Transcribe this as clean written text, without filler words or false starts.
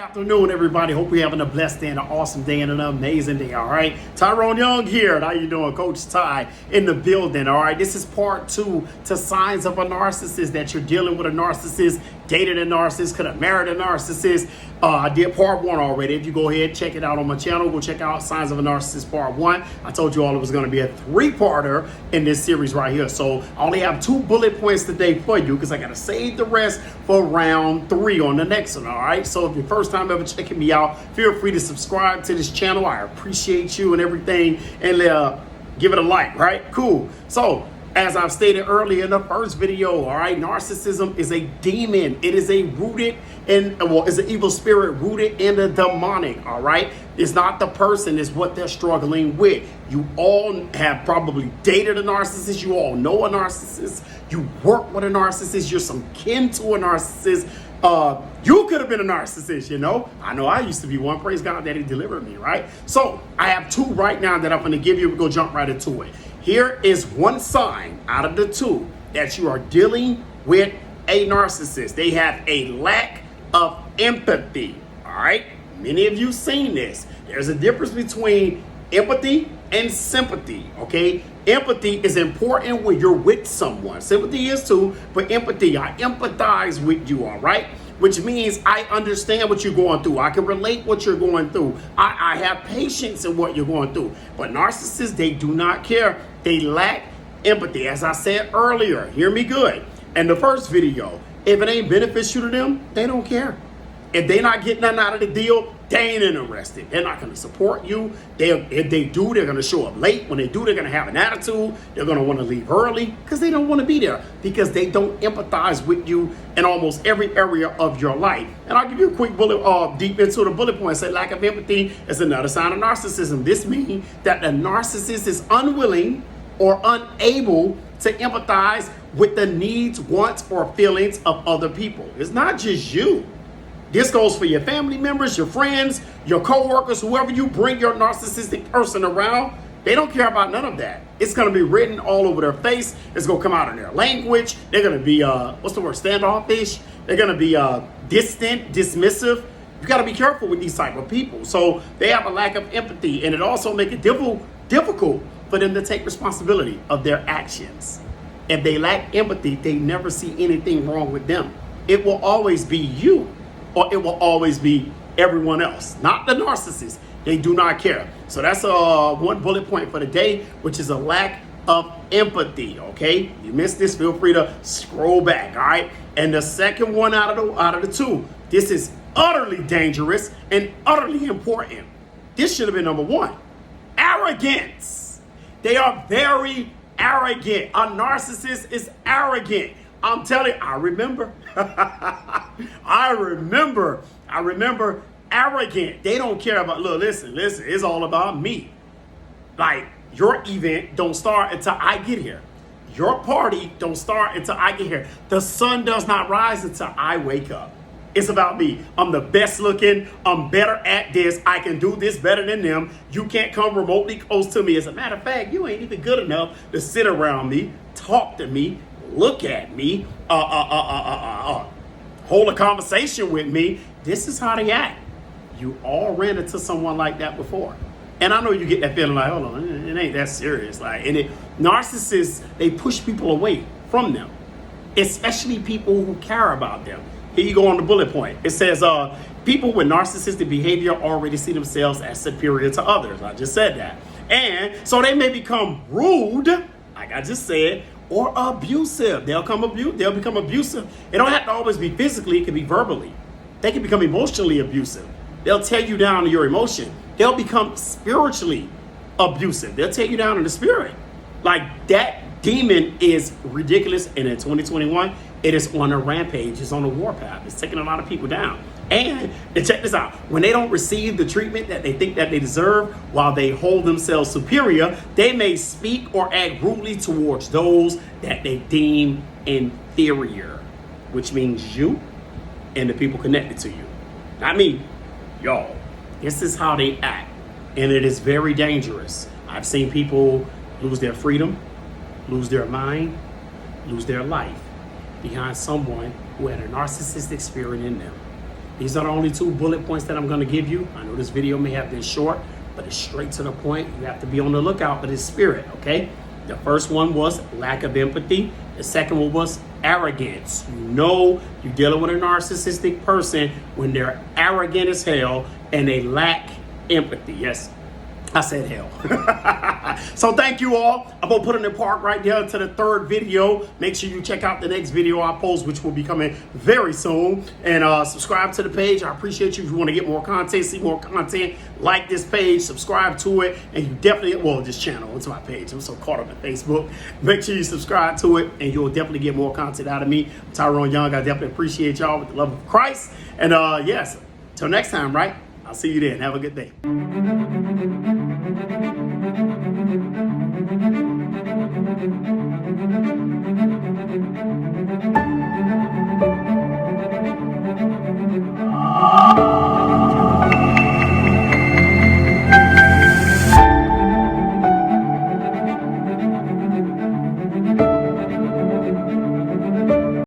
Afternoon, everybody. Hope you're having a blessed day and an awesome day and an amazing day. All right, Tyrone Young here. How you doing? Coach Ty in the building. All right, this is part 2 to signs of a narcissist, that you're dealing with a narcissist, dated a narcissist, could have married a narcissist. I did part 1 already. If you go ahead, check it out on my channel, go check out Signs of a Narcissist part 1. I told you all it was going to be a 3-parter in this series right here. So I only have 2 bullet points today for you because I got to save the rest for round 3 on the next one. All right. So if your first time ever checking me out, feel free to subscribe to this channel. I appreciate you and everything. And give it a like. Right. Cool. So as I've stated earlier in the first video, all right, narcissism is a demon. It is it's an evil spirit rooted in the demonic, all right? It's not the person, it's what they're struggling with. You all have probably dated a narcissist. You all know a narcissist. You work with a narcissist. You're some kin to a narcissist. You could have been a narcissist, you know? I know I used to be one. Praise God that he delivered me, right? So I have 2 right now that I'm going to give you. We're going to jump right into it. Here is one sign out of the 2 that you are dealing with a narcissist. They have a lack of empathy, all right? Many of you seen this. There's a difference between empathy and sympathy, okay? Empathy is important when you're with someone. Sympathy is too, but empathy, I empathize with you, all right? Which means I understand what you're going through. I can relate what you're going through. I have patience in what you're going through. But narcissists, they do not care. They lack empathy. As I said earlier, hear me good. In the first video, if it ain't beneficial to them, they don't care. If they're not getting nothing out of the deal, they ain't interested. They're not going to support you. If they do, they're going to show up late. When they do, they're going to have an attitude. They're going to want to leave early because they don't want to be there, because they don't empathize with you in almost every area of your life. And I'll give you a quick bullet, deep into the bullet point. Say lack of empathy is another sign of narcissism. This means that the narcissist is unwilling or unable to empathize with the needs, wants, or feelings of other people. It's not just you. This goes for your family members, your friends, your co-workers, whoever you bring your narcissistic person around. They don't care about none of that. It's going to be written all over their face. It's going to come out in their language. They're going to be, standoffish. They're going to be distant, dismissive. You got to be careful with these type of people. So they have a lack of empathy, and it also makes it difficult for them to take responsibility of their actions. If they lack empathy, they never see anything wrong with them. It will always be you, or it will always be everyone else, not the narcissist. They do not care. So that's one bullet point for the day, which is a lack of empathy. Okay, you missed this, feel free to scroll back. All right, and the second one out of the 2, this is utterly dangerous and utterly important. This should have been number 1. Arrogance. They are very arrogant. A narcissist is arrogant. I'm telling you, I remember. I remember arrogant. They don't care about, look, listen, it's all about me. Like, your event don't start until I get here. Your party don't start until I get here. The sun does not rise until I wake up. It's about me. I'm the best looking. I'm better at this. I can do this better than them. You can't come remotely close to me. As a matter of fact, you ain't even good enough to sit around me, talk to me, look at me, hold a conversation with me. This is how they act. You all ran into someone like that before. And I know you get that feeling like, hold on, it ain't that serious. Narcissists, they push people away from them, especially people who care about them. Here you go on the bullet point. It says, people with narcissistic behavior already see themselves as superior to others. I just said that. And so they may become rude, like I just said, or abusive. They'll become abusive. It don't have to always be physically. It can be verbally. They can become emotionally abusive. They'll tear you down to your emotion. They'll become spiritually abusive. They'll tear you down in the spirit. Like, that demon is ridiculous. And in 2021, it is on a rampage. It's on a warpath. It's taking a lot of people down. And check this out. When they don't receive the treatment that they think that they deserve, while they hold themselves superior, they may speak or act rudely towards those that they deem inferior, which means you and the people connected to you. Not me, y'all. This is how they act. And it is very dangerous. I've seen people lose their freedom, lose their mind, lose their life behind someone who had a narcissistic spirit in them. These are the only 2 bullet points that I'm going to give you. I know this video may have been short, but it's straight to the point. You have to be on the lookout for this spirit, okay? The first one was lack of empathy. The second one was arrogance. You know you're dealing with a narcissistic person when they're arrogant as hell and they lack empathy. Yes, I said hell. So thank you all. I'm going to put in the park right there to the 3rd video. Make sure you check out the next video I post, which will be coming very soon. And subscribe to the page. I appreciate you. If you want to get more content, see more content, like this page, subscribe to it. And you definitely, well, this channel, it's my page. I'm so caught up in Facebook. Make sure you subscribe to it, and you'll definitely get more content out of me. I'm Tyrone Young. I definitely appreciate y'all with the love of Christ. And yes, till next time, right? I'll see you then. Have a good day.